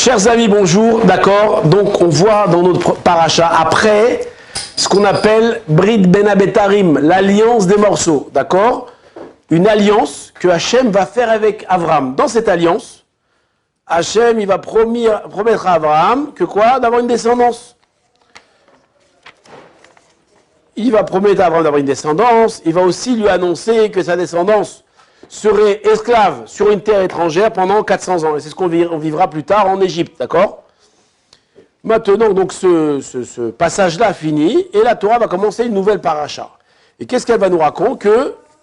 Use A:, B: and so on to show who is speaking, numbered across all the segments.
A: Chers amis, bonjour, d'accord. Donc on voit dans notre paracha après ce qu'on appelle Brit Ben Abetarim, l'alliance des morceaux, d'accord. Une alliance que Hachem va faire avec Avram. Dans cette alliance, Hachem il va promettre à Avram que quoi? D'avoir une descendance. Il va promettre à Avram d'avoir une descendance. Il va aussi lui annoncer que sa descendance serait esclave sur une terre étrangère pendant 400 ans. Et c'est ce qu'on vivra plus tard en Égypte, d'accord? Maintenant, donc, ce passage-là finit, et la Torah va commencer une nouvelle paracha. Et qu'est-ce qu'elle va nous raconter?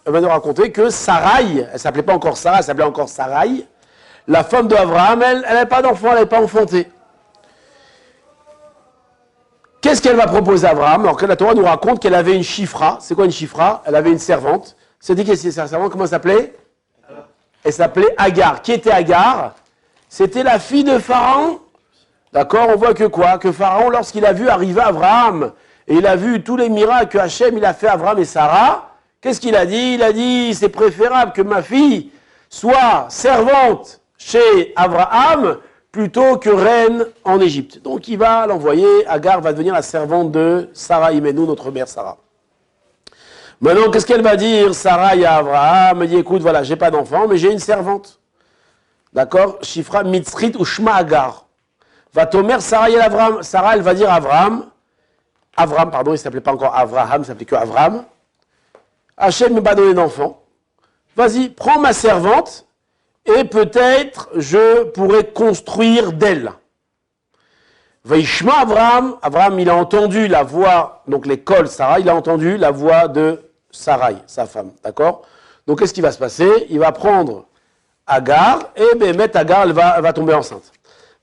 A: Elle va nous raconter que Sarai, elle ne s'appelait pas encore Sarah, elle s'appelait encore Sarai, la femme d'Abraham, elle n'avait pas d'enfant, elle n'avait pas enfanté. Qu'est-ce qu'elle va proposer à Abraham? Alors que la Torah nous raconte qu'elle avait une chifra. C'est quoi une chifra? Elle avait une servante. C'est dit que c'est sa servante, comment elle s'appelait? Elle s'appelait Agar. Qui était Agar? C'était la fille de Pharaon. D'accord? On voit que quoi? Que Pharaon, lorsqu'il a vu arriver Abraham, et il a vu tous les miracles que Hachem il a fait à Abraham et Sarah, qu'est-ce qu'il a dit? Il a dit, c'est préférable que ma fille soit servante chez Abraham plutôt que reine en Égypte. Donc il va l'envoyer, Agar va devenir la servante de Sarah Imenou, notre mère Sarah. Maintenant, qu'est-ce qu'elle va dire, Sarah à Abraham? Elle dit, écoute, voilà, j'ai pas d'enfant, mais j'ai une servante. D'accord? Shifra mitzrit ou shma Agar. Va tomer Sarah et Abraham. Sarah, elle va dire à Abraham, pardon, il ne s'appelait pas encore Abraham, il s'appelait que Abraham. Hachem ne m'a pas donné d'enfant. Vas-y, prends ma servante, et peut-être je pourrai construire d'elle. Vaishma Abraham, il a entendu la voix, donc l'école Sarah, il a entendu la voix de Sarai, sa femme, d'accord? Donc qu'est-ce qui va se passer? Il va prendre Agar, et Bémet Agar, elle va tomber enceinte.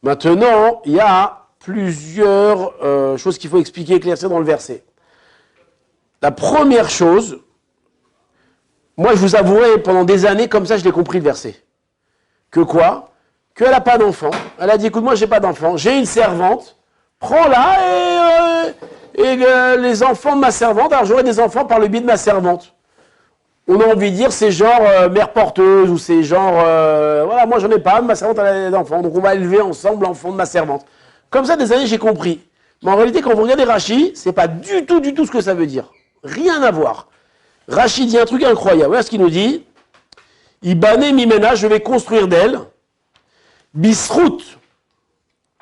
A: Maintenant, il y a plusieurs choses qu'il faut expliquer, éclaircir dans le verset. La première chose, moi je vous avouerai, pendant des années, comme ça je l'ai compris le verset. Que quoi? Qu'elle n'a pas d'enfant. Elle a dit, écoute, moi j'ai pas d'enfant, j'ai une servante, prends-la et les enfants de ma servante, alors j'aurai des enfants par le biais de ma servante. On a envie de dire, c'est genre mère porteuse, ou c'est genre, voilà, moi j'en ai pas, ma servante elle a des enfants, donc on va élever ensemble l'enfant de ma servante. Comme ça, des années j'ai compris. Mais en réalité, quand vous regardez Rashi, c'est pas du tout ce que ça veut dire. Rien à voir. Rashi dit un truc incroyable. Voilà ce qu'il nous dit. Ibane mimena, je vais construire d'elle. Bisrout.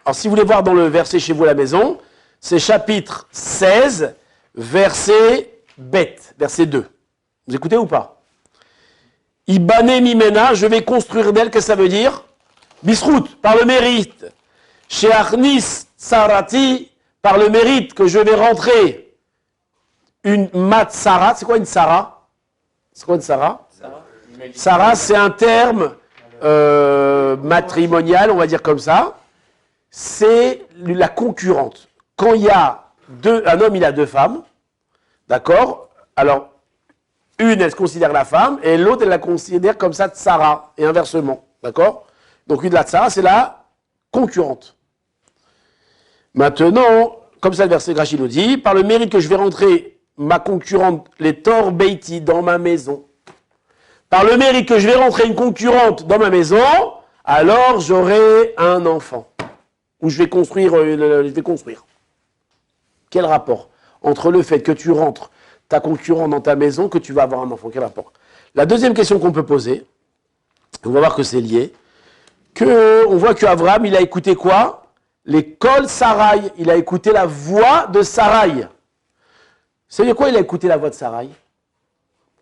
A: Alors si vous voulez voir dans le verset chez vous à la maison, c'est chapitre 16, verset bête, verset 2. Vous écoutez ou pas? Ibane mimena, je vais construire d'elle, qu'est-ce que ça veut dire? Bisrout, par le mérite. Chez Arnis Sarati, par le mérite que je vais rentrer une matsara. C'est quoi une Sarah? C'est quoi une Sarah? Sarah, c'est un terme matrimonial, on va dire comme ça. C'est la concurrente. Quand il y a un homme, il a deux femmes, d'accord? Alors, une, elle se considère la femme, et l'autre, elle la considère comme ça Sarah, et inversement, d'accord? Donc, une de la Sarah, c'est la concurrente. Maintenant, comme ça le verset Rashi nous dit, par le mérite que je vais rentrer ma concurrente, les Tor Beiti, dans ma maison, par le mérite que je vais rentrer une concurrente dans ma maison, alors j'aurai un enfant. Ou je vais construire, Quel rapport entre le fait que tu rentres ta concurrente dans ta maison, que tu vas avoir un enfant? Quel rapport? La deuxième question qu'on peut poser, on va voir que c'est lié, on voit qu'Abraham, il a écouté quoi? L'école Sarai, il a écouté la voix de Sarai. Vous savez quoi, il a écouté la voix de Sarai?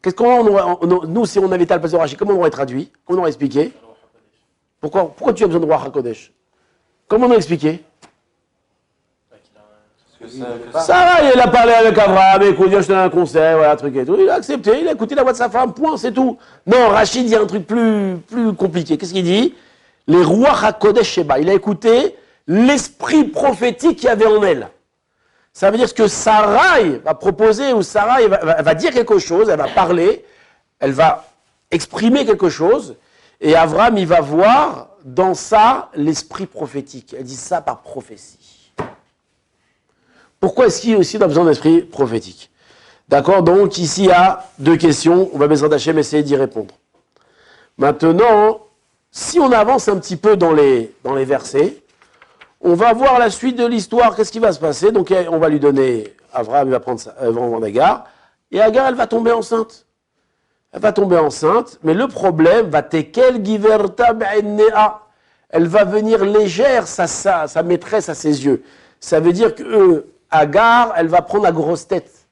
A: Nous, si on avait été à le pasteur Rashi, comment on aurait traduit? Comment on aurait expliqué? Pourquoi tu as besoin de roi HaKodesh? Comment on aurait expliqué? Sarai, il a parlé avec Abraham, écoute, je te donne un conseil, voilà, un truc et tout. Il a accepté, il a écouté la voix de sa femme, point, c'est tout. Non, Rashi dit un truc plus compliqué. Qu'est-ce qu'il dit? Les rois HaKodesh Sheba. Il a écouté l'esprit prophétique qu'il y avait en elle. Ça veut dire que Sarai va proposer, ou Sarai va dire quelque chose, elle va parler, elle va exprimer quelque chose, et Abraham, il va voir dans ça l'esprit prophétique. Elle dit ça par prophétie. Pourquoi est-ce qu'il aussi a besoin d'esprit prophétique? D'accord? Donc ici, il y a deux questions. On va Bezrat Hashem essayer d'y répondre. Maintenant, si on avance un petit peu dans les versets, On va voir la suite de l'histoire, qu'est-ce qui va se passer. Donc on va lui donner, Abraham va prendre Agar, et Agar, elle va tomber enceinte. Elle va tomber enceinte, mais le problème va tekel giverta be'ennea. Elle va venir légère, sa maîtresse à ses yeux. Ça veut dire que Agar, elle va prendre la grosse tête.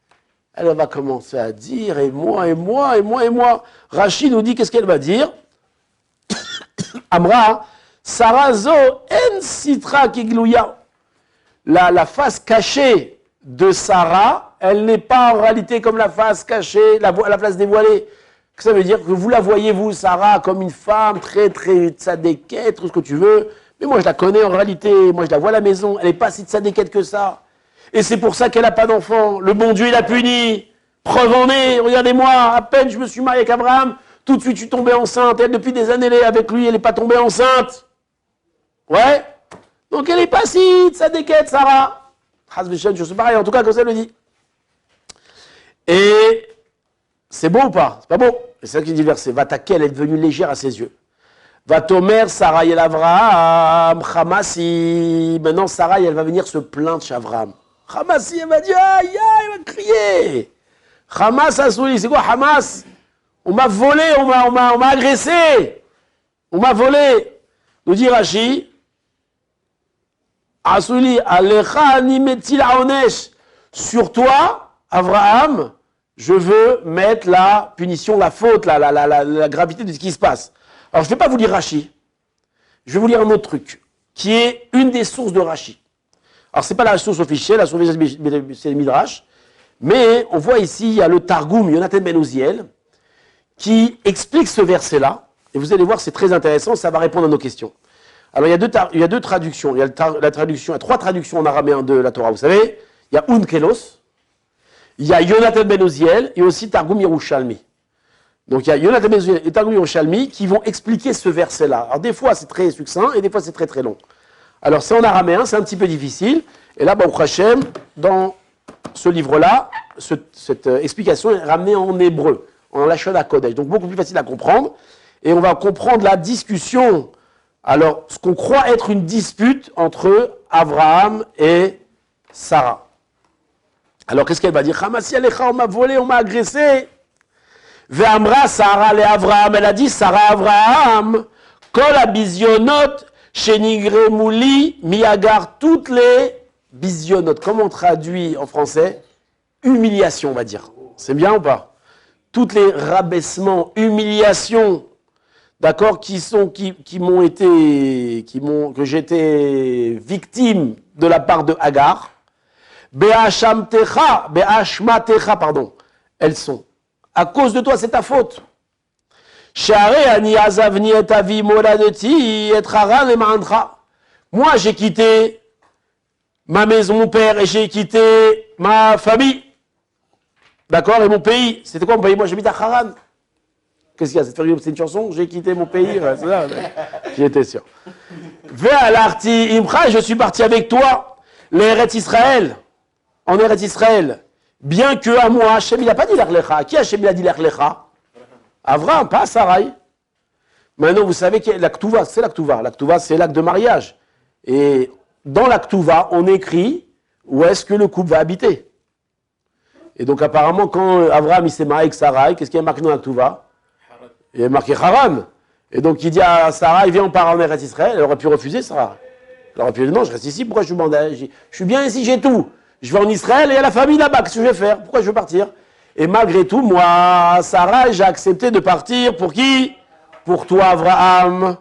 A: Elle va commencer à dire, et moi, et moi, et moi, et moi. Rachid nous dit, qu'est-ce qu'elle va dire? Amra, Sarazo en sitra kiglouya. La face cachée de Sarah, elle n'est pas en réalité comme la face cachée, la face dévoilée. Ça veut dire que vous la voyez, vous, Sarah, comme une femme très, très tzadékette, tout ce que tu veux. Mais moi, je la connais en réalité. Moi, je la vois à la maison. Elle n'est pas si tzadékette que ça. Et c'est pour ça qu'elle n'a pas d'enfant. Le bon Dieu, il a puni. Preuve en est. Regardez-moi, à peine je me suis marié avec Abraham, tout de suite, je suis tombé enceinte. Elle, depuis des années, elle est avec lui, elle n'est pas tombée enceinte. Ouais. Donc, elle n'est pas si tzadékette, Sarah. Je sais pareil, en tout cas, comme ça, elle le dit. Et c'est beau ou pas? C'est pas beau. C'est ça qui dit le verset. Va taquer, elle est devenue légère à ses yeux. Va tomer, Sarah et Avraham, Hamasi. Maintenant, Sarah, elle va venir se plaindre chez Avraham. Hamasi, elle va dire, aïe, aïe, elle va crier. Hamas Asouli, c'est quoi Hamas? On m'a volé, on m'a agressé. On m'a volé. Nous dit Rashi, Asouli, Alecha animetil aonesh. Sur toi, Avraham, je veux mettre la punition, la faute, la gravité de ce qui se passe. Alors, je ne vais pas vous lire Rashi. Je vais vous lire un autre truc, qui est une des sources de Rashi. Alors, ce n'est pas la source officielle, la source officielle, c'est le Midrash. Mais on voit ici, il y a le Targum, Yonatan ben Uziel, qui explique ce verset-là. Et vous allez voir, c'est très intéressant, ça va répondre à nos questions. Alors, il y a deux traductions. Il y a trois traductions en araméen de la Torah. Vous savez, il y a Unkelos, il y a Yonatan ben Uziel et aussi Targum Yerushalmi. Donc il y a Yonatan ben Uziel et Targum Yerushalmi qui vont expliquer ce verset-là. Alors des fois c'est très succinct et des fois c'est très très long. Alors c'est en araméen, c'est un petit peu difficile. Et là, Baruch Hashem, dans ce livre-là, cette explication est ramenée en hébreu, en Lashon HaKodesh. Donc beaucoup plus facile à comprendre. Et on va comprendre la discussion, alors ce qu'on croit être une dispute entre Abraham et Sarah. Alors, qu'est-ce qu'elle va dire? Hamasi alecha, on m'a volé, on m'a agressé. Ve'amra Sarah le Avraham, elle a dit, Sarah Avraham, kol abizyonot, shenigremuli, miagar, toutes les bizyonot. Comment on traduit en français? Humiliation, on va dire. C'est bien ou pas? Toutes les rabaissements, humiliations, d'accord, que j'ai été victime de la part de Agar. Be'ashmatecha, pardon. Elles sont. À cause de toi, c'est ta faute. Moi, j'ai quitté ma maison, mon père, et j'ai quitté ma famille. D'accord? Et mon pays. C'était quoi mon pays? Moi, j'habite à Haran. Qu'est-ce qu'il y a? C'est une chanson? J'ai quitté mon pays. Ouais, c'est ça. J'y étais sûr. Ve'alarti imcha, je suis parti avec toi. L'Eretz Israël. En Eretz Israël, bien que à moi, Hachem, il n'a pas dit l'Erlecha. À qui Hachem il a dit l'Erlecha? Avraham, pas à Sarai. Maintenant, vous savez que la Ktuva, c'est la Ktuva. La Ktuva, c'est l'acte de mariage. Et dans la Ktuva, on écrit où est-ce que le couple va habiter. Et donc, apparemment, quand Avraham il s'est marié avec Sarai, qu'est-ce qu'il y a marqué dans la Ktuva? Il y a marqué Haran. Et donc, il dit à Sarai, viens, on part en Eretz Israël. Elle aurait pu refuser, Sarah. Elle aurait pu dire, non, je reste ici, pourquoi je suis bandage? Je suis bien ici, j'ai tout. Je vais en Israël et il y a la famille là-bas, qu'est-ce que je vais faire? Pourquoi je veux partir? Et malgré tout, moi, Sarah, j'ai accepté de partir pour qui? Pour toi, Avraham.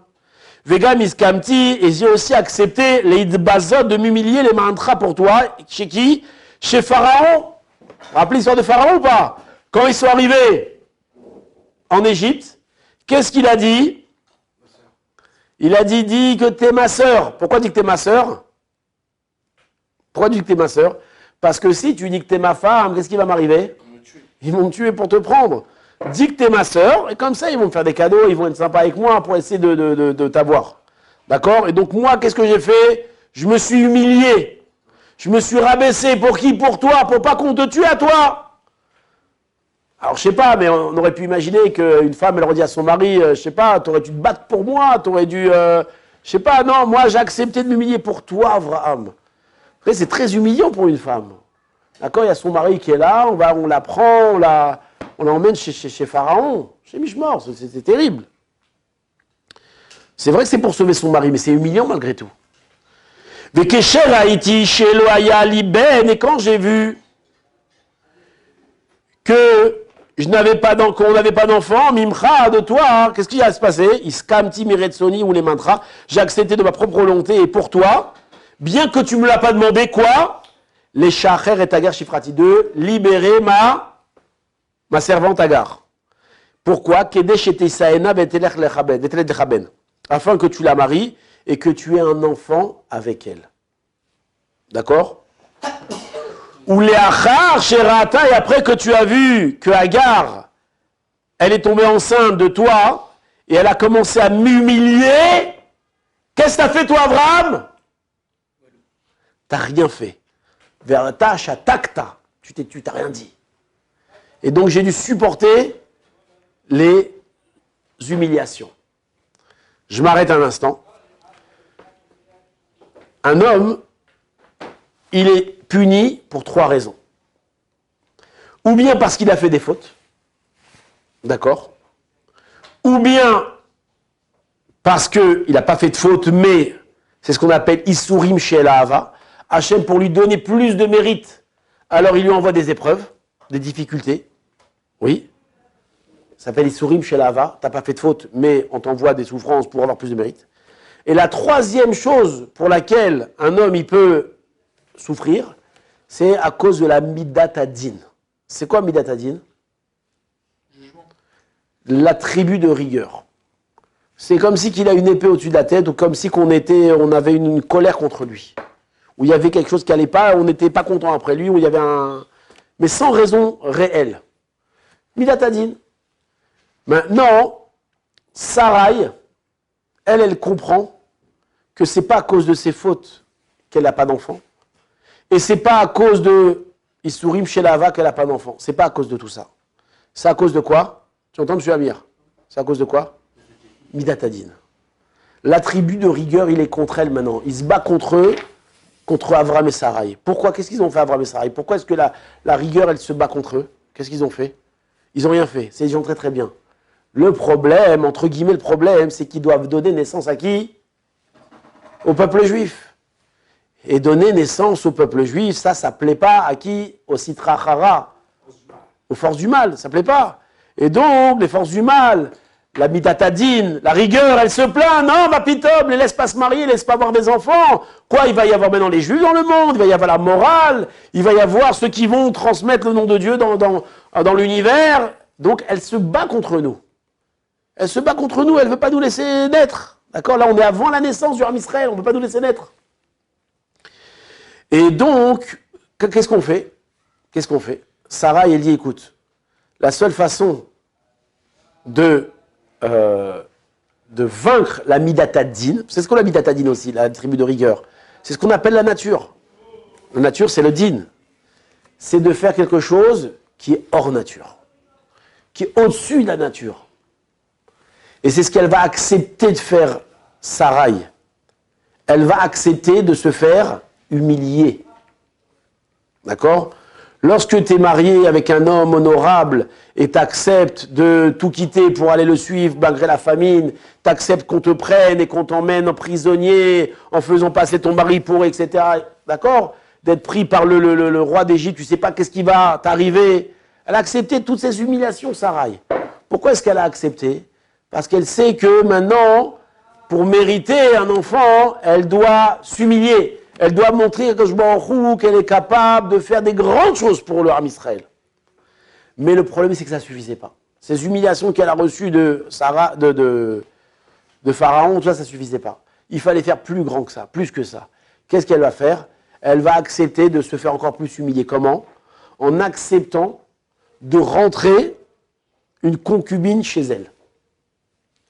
A: Vega miskamti, et j'ai aussi accepté les idbazot de m'humilier, les mantras pour toi. Chez qui? Chez Pharaon. Rappelez l'histoire de Pharaon ou pas? Quand ils sont arrivés en Égypte, qu'est-ce qu'il a dit? Il a dit, dis que t'es ma sœur. Pourquoi dis que t'es ma sœur? Pourquoi dis que t'es ma sœur? Parce que si tu dis que t'es ma femme, qu'est-ce qui va m'arriver? Ils vont me tuer pour te prendre. Dis que t'es ma sœur, et comme ça, ils vont me faire des cadeaux, ils vont être sympas avec moi pour essayer de t'avoir. D'accord? Et donc moi, qu'est-ce que j'ai fait? Je me suis humilié. Je me suis rabaissé. Pour qui? Pour toi, pour pas qu'on te tue à toi. Alors, je sais pas, mais on aurait pu imaginer qu'une femme, elle aurait dit à son mari, je sais pas, t'aurais dû te battre pour moi, t'aurais dû Je sais pas, non, moi j'ai accepté de m'humilier pour toi, Abraham. Après, c'est très humiliant pour une femme. D'accord, il y a son mari qui est là, on la prend, on l'emmène chez Pharaon, chez Mishmor, c'est terrible. C'est vrai que c'est pour sauver son mari, mais c'est humiliant malgré tout. Et quand j'ai vu que qu'on n'avait pas d'enfant, Mimcha, de toi, qu'est-ce qui va se passer? Iskamti miretsoni ou les mantras, j'ai accepté de ma propre volonté et pour toi, bien que tu ne me l'as pas demandé, quoi? Les shacher et Agar Shifrati 2, libérer ma servante Agar. Pourquoi? Afin que tu la maries et que tu aies un enfant avec elle. D'accord? Ou les achar sherata, et après que tu as vu que Agar, elle est tombée enceinte de toi et elle a commencé à m'humilier, qu'est-ce que t'as fait toi, Abraham? T'as rien fait. Verata shatakta, tu t'as rien dit. Et donc j'ai dû supporter les humiliations. Je m'arrête un instant. Un homme, il est puni pour 3 raisons. Ou bien parce qu'il a fait des fautes, d'accord? Ou bien parce qu'il n'a pas fait de faute, mais c'est ce qu'on appelle Isurim chez Ahava. Hachem, pour lui donner plus de mérite, alors il lui envoie des épreuves, des difficultés. Oui. Ça s'appelle Isurim chez Ahava. Tu n'as pas fait de faute, mais on t'envoie des souffrances pour avoir plus de mérite. Et la 3e chose pour laquelle un homme il peut souffrir, c'est à cause de la midatadin. C'est quoi midatadin? L'attribut de rigueur. C'est comme si qu'il a une épée au-dessus de la tête, ou comme si on avait une colère contre lui. Où il y avait quelque chose qui n'allait pas, on n'était pas content après lui, où il y avait un... Mais sans raison réelle. Midatadin. Maintenant, Sarai, elle comprend que c'est pas à cause de ses fautes qu'elle n'a pas d'enfant. Et c'est pas à cause de Isurim chez Lava qu'elle n'a pas d'enfant. C'est pas à cause de tout ça. C'est à cause de quoi? Tu entends, M. Amir? C'est à cause de quoi? Midatadin. L'attribut de rigueur, il est contre elle maintenant. Il se bat contre eux, contre Avram et Sarai. Pourquoi? Qu'est-ce qu'ils ont fait, Avram et Sarai? Pourquoi est-ce que la rigueur, elle se bat contre eux? Qu'est-ce qu'ils ont fait? Ils n'ont rien fait. C'est des gens très très bien. Le problème, entre guillemets, le problème, c'est qu'ils doivent donner naissance à qui? Au peuple juif. Et donner naissance au peuple juif, ça ne plaît pas à qui? Au Sitra Chara, aux forces du mal, ça ne plaît pas. Et donc, les forces du mal, la midatadine, la rigueur, elle se plaint, non, ma pitob, les laisse pas se marier, laisse pas avoir des enfants. Quoi, il va y avoir maintenant les juifs dans le monde, il va y avoir la morale, il va y avoir ceux qui vont transmettre le nom de Dieu dans l'univers. Donc, elle se bat contre nous. Elle se bat contre nous, elle ne veut pas nous laisser naître. D'accord? Là, on est avant la naissance du Ham Israël, on ne peut pas nous laisser naître. Et donc, qu'est-ce qu'on fait? Qu'est-ce qu'on fait? Sarah, elle dit, écoute, la seule façon de vaincre la midatadine, c'est ce qu'on a midatadine aussi, la tribu de rigueur, c'est ce qu'on appelle la nature. La nature, c'est le din. C'est de faire quelque chose qui est hors nature, qui est au-dessus de la nature. Et c'est ce qu'elle va accepter de faire, Sarai. Elle va accepter de se faire humilier. D'accord? Lorsque tu es marié avec un homme honorable et tu acceptes de tout quitter pour aller le suivre malgré la famine, tu acceptes qu'on te prenne et qu'on t'emmène en prisonnier en faisant passer ton mari pour, etc. D'accord? D'être pris par le roi d'Égypte, tu ne sais pas qu'est-ce qui va t'arriver. Elle a accepté toutes ces humiliations, Sarai. Pourquoi est-ce qu'elle a accepté? Parce qu'elle sait que maintenant, pour mériter un enfant, elle doit s'humilier. Elle doit montrer qu'elle est capable de faire des grandes choses pour le Ham Israël. Mais le problème, c'est que ça ne suffisait pas. Ces humiliations qu'elle a reçues de Pharaon, tout ça, ça ne suffisait pas. Il fallait faire plus grand que ça, plus que ça. Qu'est-ce qu'elle va faire? Elle va accepter de se faire encore plus humilier. Comment? En acceptant de rentrer une concubine chez elle.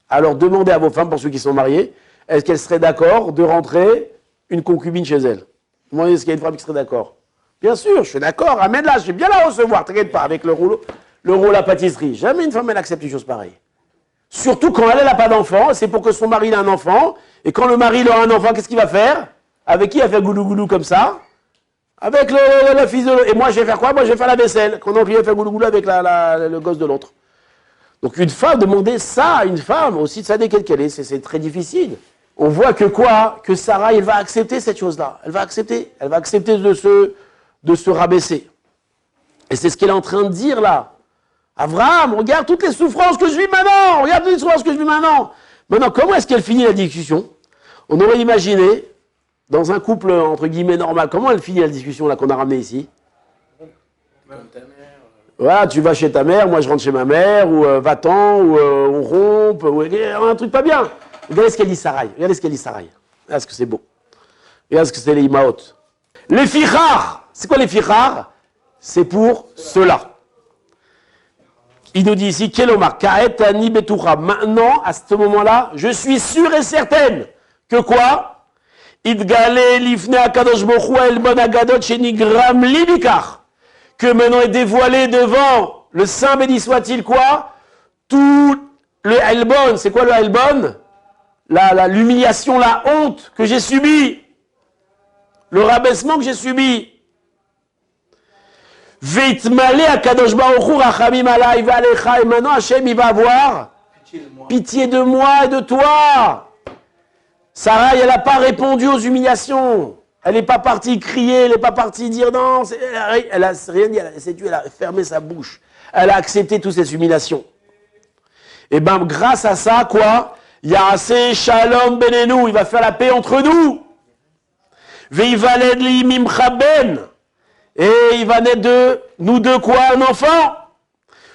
A: Alors demandez à vos femmes, pour ceux qui sont mariés, est-ce qu'elles seraient d'accord de rentrer une concubine chez elles? Demandez est-ce qu'il y a une femme qui serait d'accord? Bien sûr, je suis d'accord, amène-la, je vais bien la recevoir, t'inquiète pas, avec le rouleau à la pâtisserie. Jamais une femme, elle accepte une chose pareille. Surtout quand elle n'a pas d'enfant, c'est pour que son mari ait un enfant, Et quand le mari aura un enfant, qu'est-ce qu'il va faire? Avec qui il va faire goulou-goulou comme ça? Avec le fils de l'autre. Et moi, je vais faire quoi? Moi, je vais faire la vaisselle. Quand on va faire goulou-goulou avec le gosse de l'autre. Donc une femme, demander ça à une femme, aussi de ça quelle qu'elle est, c'est très difficile. On voit que quoi? Que Sarah, elle va accepter cette chose-là. Elle va accepter de se rabaisser. Et c'est ce qu'elle est en train de dire là. Abraham, regarde toutes les souffrances que je vis maintenant. Regarde toutes les souffrances que je vis maintenant. Maintenant, comment est-ce qu'elle finit la discussion? On aurait imaginé, dans un couple, entre guillemets, normal, comment elle finit la discussion là qu'on a ramenée ici?
B: Comme ta mère.
A: Voilà, tu vas chez ta mère, moi je rentre chez ma mère, ou va-t'en, ou on rompe, ou un truc pas bien. Regardez ce qu'elle dit Sarai. Regardez ce qu'elle dit Sarai. Regardez ce que c'est beau. Regardez ce que c'est les Imaot. Les fichar. C'est quoi les fichar? C'est pour cela. Il nous dit ici, Kelomar, Kaetani Betucha. Maintenant, à ce moment-là, je suis sûr et certaine que quoi? Idgale lifne akadosh bochu el bon agadot shenigram libikar. Que maintenant est dévoilé devant le Saint béni soit-il quoi? Tout le Elbon. C'est quoi le Elbon? L'humiliation, la honte que j'ai subie. Le rabaissement que j'ai subi. Veitmale akadosh baruch hu rachamim alai ve'alecha. Et maintenant Hachem il va avoir pitié de moi et de toi. Sarah, elle n'a pas répondu aux humiliations. Elle n'est pas partie crier, elle n'est pas partie dire non. Elle a rien dit, elle a fermé sa bouche. Elle a accepté toutes ces humiliations. Et bien, grâce à ça, quoi? Ya'aseh shalom benenu, il va faire la paix entre nous. Ve'ivaled li mimcha ben. Et il va naître de nous deux quoi? Un enfant.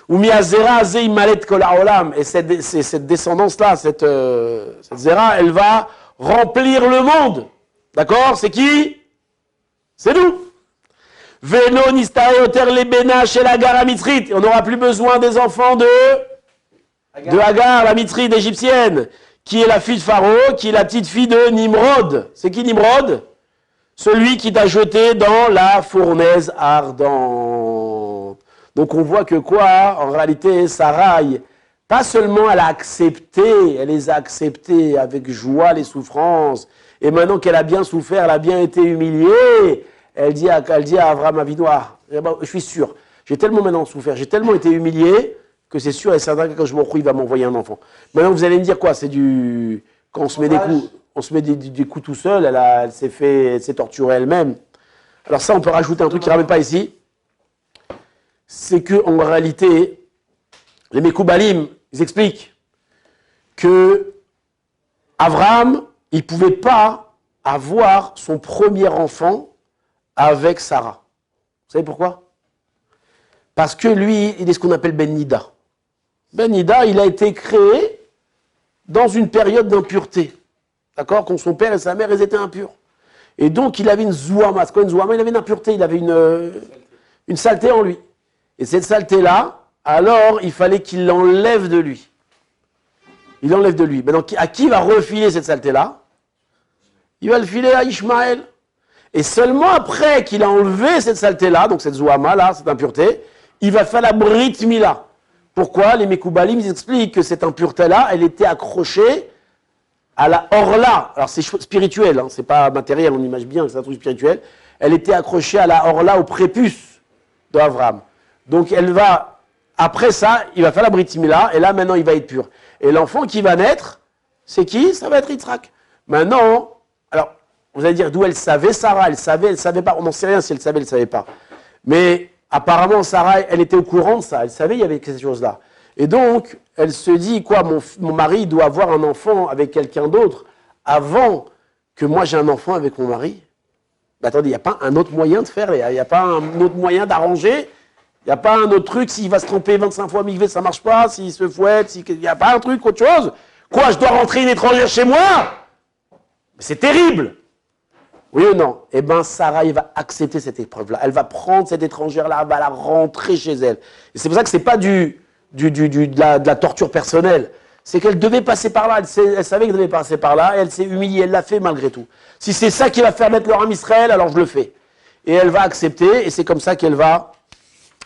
A: Ou miazera azeh imalet kol haolam. Et cette descendance-là, cette zera, elle va remplir le monde. D'accord? C'est qui? C'est nous. Velo nistae oter lebena shel Hagar Mitzrit. On n'aura plus besoin des enfants de Hagar, la Mitzrite égyptienne, qui est la fille de Pharaon, qui est la petite fille de Nimrod. C'est qui Nimrod? Celui qui t'a jeté dans la fournaise ardente. Donc on voit que quoi? En réalité, Sarai, pas seulement elle a accepté, elle les a acceptées avec joie, les souffrances. Et maintenant qu'elle a bien souffert, elle a bien été humiliée, elle dit à Abraham Avinu, je suis sûr, j'ai tellement maintenant souffert, j'ai tellement été humilié, que c'est sûr et certain que quand je m'en il va m'envoyer un enfant. Maintenant vous allez me dire quoi? C'est du... Quand on se met des coups, on se met des coups tout seul, elle s'est torturée elle-même. Alors ça, on peut rajouter un truc qui ne ramène pas ici. C'est qu'en réalité, les Mekoubalim, ils expliquent que Abraham, il ne pouvait pas avoir son premier enfant avec Sarah. Vous savez pourquoi? Parce que lui, il est ce qu'on appelle Ben Nida. Ben Nida, il a été créé dans une période d'impureté. D'accord? Quand son père et sa mère, ils étaient impurs. Et donc, il avait une zouama. C'est quoi une zouama? Il avait une impureté, il avait une saleté en lui. Et cette saleté-là, alors, il fallait qu'il l'enlève de lui. Il l'enlève de lui. Maintenant, à qui va refiler cette saleté-là? Il va le filer à Ishmaël. Et seulement après qu'il a enlevé cette saleté-là, donc cette zouama-là, cette impureté, il va faire la Brit Mila. Pourquoi? Les Mekoubalim, ils expliquent que cette impureté-là, elle était accrochée à la orla. Alors c'est spirituel, hein, c'est pas matériel, on imagine bien que c'est un truc spirituel. Elle était accrochée à la orla, au prépuce d'Abraham. Donc elle va, après ça, il va faire la Brit Mila, et là maintenant il va être pur. Et l'enfant qui va naître, c'est qui? Ça va être Yitzhak. Maintenant, alors, vous allez dire d'où elle savait, Sarah, elle savait pas, on n'en sait rien si elle savait pas. Mais apparemment, Sarah, elle était au courant de ça, elle savait il y avait ces choses-là. Et donc, elle se dit, quoi, mon mari doit avoir un enfant avec quelqu'un d'autre avant que moi j'ai un enfant avec mon mari. Ben, attendez, il n'y a pas un autre moyen de faire, il n'y a pas un autre moyen d'arranger, il n'y a pas un autre truc, s'il va se tromper 25 fois migvé, ça ne marche pas, s'il se fouette, il n'y a pas un truc, autre chose. Quoi, je dois rentrer une étrangère chez moi? C'est terrible. Oui ou non? Eh bien, Sarah, elle va accepter cette épreuve-là. Elle va prendre cette étrangère-là, elle va la rentrer chez elle. Et c'est pour ça que ce n'est pas de la torture personnelle. C'est qu'elle devait passer par là. Elle savait qu'elle devait passer par là. Et elle s'est humiliée. Elle l'a fait malgré tout. Si c'est ça qui va faire mettre leur âme Israël, alors je le fais. Et elle va accepter. Et c'est comme ça qu'elle va...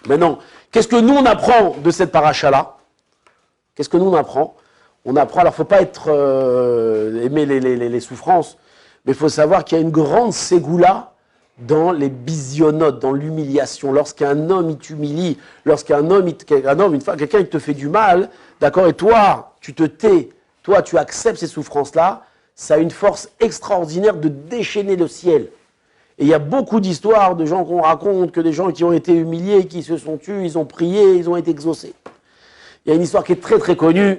A: Maintenant, qu'est-ce que nous, on apprend de cette paracha-là? Qu'est-ce que nous, on apprend? On apprend, alors il ne faut pas être, aimer les souffrances, mais il faut savoir qu'il y a une grande ségoula dans les bisionotes, dans l'humiliation. Lorsqu'un homme il t'humilie, lorsqu'un homme, une femme, quelqu'un il te fait du mal, d'accord, et toi, tu te tais, toi, tu acceptes ces souffrances-là, ça a une force extraordinaire de déchaîner le ciel. Et il y a beaucoup d'histoires de gens qu'on raconte, que des gens qui ont été humiliés, qui se sont tus, ils ont prié, ils ont été exaucés. Il y a une histoire qui est très très connue,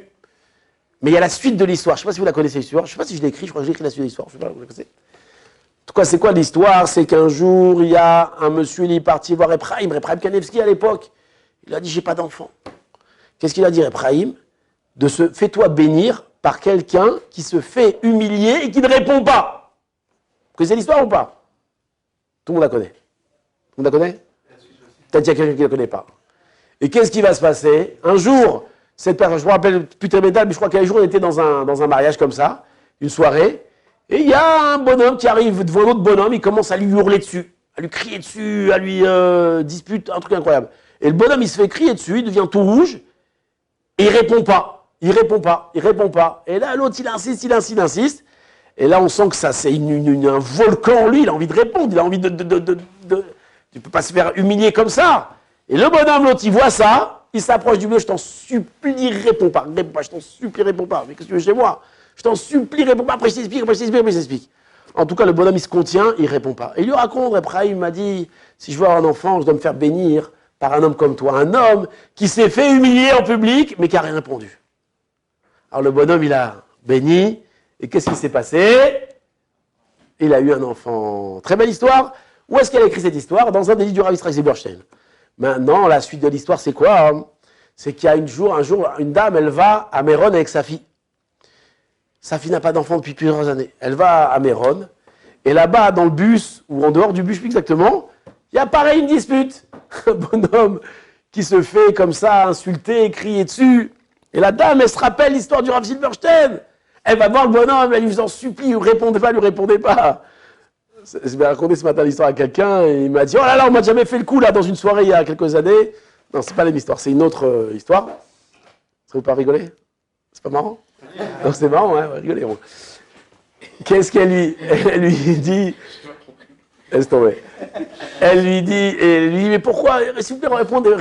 A: mais il y a la suite de l'histoire. Je ne sais pas si vous la connaissez, l'histoire. Je ne sais pas si je l'ai écrit, je crois que j'ai écrit la suite de l'histoire. Je ne sais pas, vous la connaissez. En tout cas, c'est quoi l'histoire? C'est qu'un jour, il y a un monsieur, il est parti voir Ephraim Kanevski à l'époque. Il a dit, j'ai pas d'enfant. Qu'est-ce qu'il a dit, Ephraim? Fais-toi bénir par quelqu'un qui se fait humilier et qui ne répond pas. Vous connaissez l'histoire ou pas? Tout le monde la connaît. Tout le monde la connaît? Peut-être qu'il y a quelqu'un qui ne la connaît pas. Et qu'est-ce qui va se passer? Un jour, cette personne, je me rappelle plus très métal, mais je crois qu'un jour, on était dans un mariage comme ça, une soirée, et il y a un bonhomme qui arrive devant l'autre bonhomme, il commence à lui hurler dessus, à lui crier dessus, à lui dispute, un truc incroyable. Et le bonhomme, il se fait crier dessus, il devient tout rouge, et il répond pas. Il répond pas, il répond pas. Et là, l'autre, il insiste, il insiste, il insiste. Et là, on sent que ça, c'est un volcan en lui, il a envie de répondre, il a envie de... Tu peux pas se faire humilier comme ça. Et le bonhomme, l'autre, il voit ça, il s'approche du monsieur, je t'en supplie, réponds pas, je t'en supplie, réponds pas. Mais qu'est-ce que tu veux chez moi? Je t'en supplie, réponds pas, après je t'explique. En tout cas, le bonhomme, il se contient, il répond pas. Et il lui raconte, Ephraim m'a dit, si je veux avoir un enfant, je dois me faire bénir par un homme comme toi. Un homme qui s'est fait humilier en public, mais qui n'a rien répondu. Alors le bonhomme, il a béni, et qu'est-ce qui s'est passé? Il a eu un enfant. Très belle histoire. Où est-ce qu'elle a écrit cette histoire? Dans un des livres du Rav Yitzhak Zilberstein. Maintenant, la suite de l'histoire, c'est quoi? C'est qu'il y a un jour, une dame, elle va à Méron avec sa fille. Sa fille n'a pas d'enfant depuis plusieurs années. Elle va à Méron, et là-bas, dans le bus, ou en dehors du bus plus exactement, il y a pareil une dispute. Un bonhomme qui se fait comme ça, insulter, crier dessus. Et la dame, elle se rappelle l'histoire du Rav Silberstein. Elle va voir le bonhomme, elle lui en supplie, lui répondez pas. Je vais raconter ce matin l'histoire à quelqu'un, et il m'a dit, oh là là, on m'a jamais fait le coup là dans une soirée il y a quelques années. Non, c'est pas la même histoire, c'est une autre histoire. Ça vous pas rigoler? C'est pas marrant? Non, c'est marrant, hein, rigolez. Bon. Qu'est-ce qu'elle lui dit? Laisse tomber. Elle lui dit, mais pourquoi? S'il vous plaît,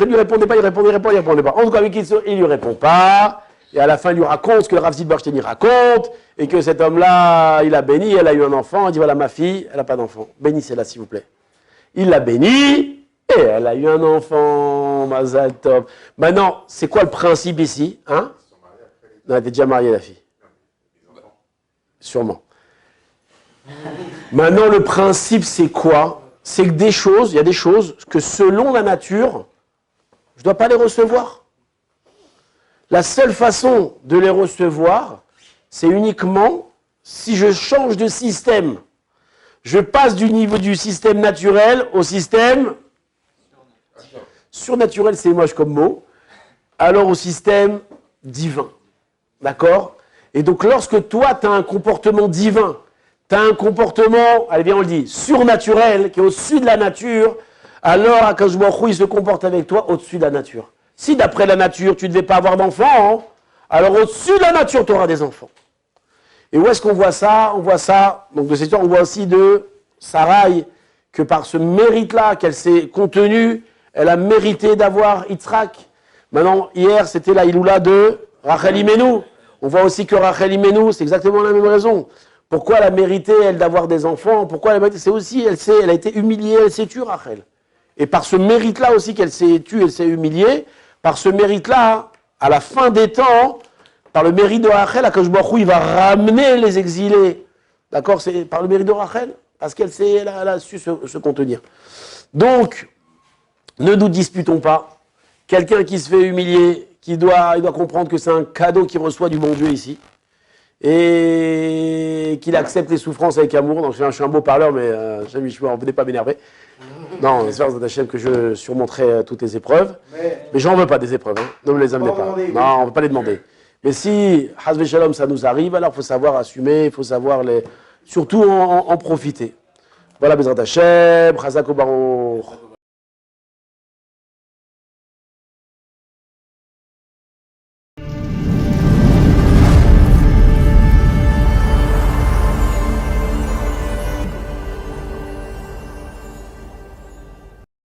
A: lui répondez pas, il répondait pas. En tout cas, il lui répond pas. Et à la fin, il lui raconte ce que le Rav Zilberstein raconte, et que cet homme-là, il a béni, elle a eu un enfant, il dit, voilà, ma fille, elle n'a pas d'enfant. Bénissez-la, s'il vous plaît. Il l'a béni, et elle a eu un enfant, Mazal Tov. Maintenant, c'est quoi le principe ici, hein? Non, elle était déjà mariée, la fille. Sûrement. Maintenant, le principe, c'est quoi? C'est que il y a des choses que selon la nature, je ne dois pas les recevoir. La seule façon de les recevoir, c'est uniquement si je change de système. Je passe du niveau du système naturel au système surnaturel, c'est moche comme mot, alors au système divin. D'accord? Et donc lorsque toi, tu as un comportement divin, tu as un comportement, allez bien on le dit, surnaturel, qui est au-dessus de la nature, alors Akadosh Baruch Hu, il se comporte avec toi au-dessus de la nature. Si d'après la nature, tu ne devais pas avoir d'enfants, hein, alors au-dessus de la nature, tu auras des enfants. Et où est-ce qu'on voit ça? On voit ça, donc de cette histoire, on voit aussi de Sarai, que par ce mérite-là qu'elle s'est contenue, elle a mérité d'avoir Yitzhak. Maintenant, hier, c'était la Iloula de Rachel Imenu. On voit aussi que Rachel Imenu, c'est exactement la même raison. Pourquoi elle a mérité, elle, d'avoir des enfants? Pourquoi elle a mérité? C'est aussi, elle a été humiliée, elle s'est tue, Rachel. Et par ce mérite-là aussi qu'elle s'est tue, elle s'est humiliée, par ce mérite-là, à la fin des temps, par le mérite de Rachel, Akadosh Baruch Hu, il va ramener les exilés. D'accord? C'est par le mérite de Rachel, parce qu'elle a su se contenir. Donc, ne nous disputons pas. Quelqu'un qui se fait humilier, il doit comprendre que c'est un cadeau qu'il reçoit du bon Dieu ici. Et qu'il accepte les souffrances avec amour. Donc, je suis un beau parleur, mais je ne venez pas m'énerver. Non, j'espère Hachem que je surmonterai toutes les épreuves. Mais j'en veux pas des épreuves, hein. Ne me les amenez pas. Non, on ne veut pas les demander. Mais si, Hazve Shalom, ça nous arrive, alors il faut savoir assumer, il faut savoir surtout en profiter. Voilà, Bezrat Hachem, Chazak Baruch.